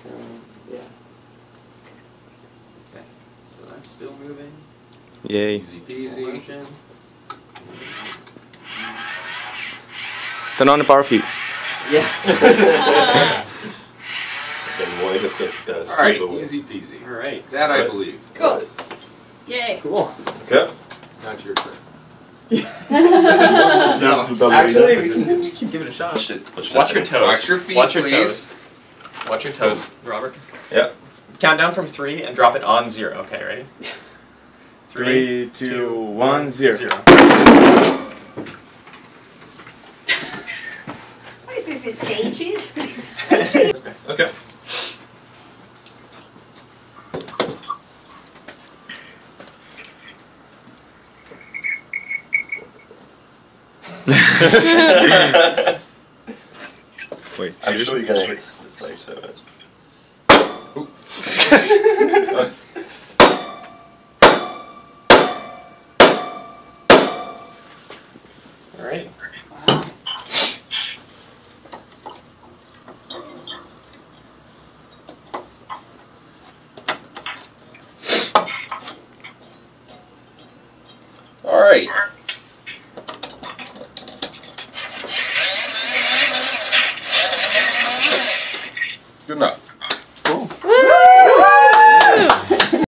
So, yeah. Okay, so that's still moving. Yay. Easy peasy. Motion. Turn on the power feet. Yeah. It's just gonna slip Alright, away. easy peasy. Alright, that I believe. Cool. Yay. Cool. Okay. Not your turn. No, Actually, we can give it a shot. Watch your toes. Watch your feet, Watch your please. toes. Watch your toes, Robert. Yep. Count down from 3 and drop it on 0. Okay, ready? 3, 2, 1, 0. 0. What is this, stages? Okay. Wait, I'm seriously? sure you're gonna hit the place of it. Alright. Alright.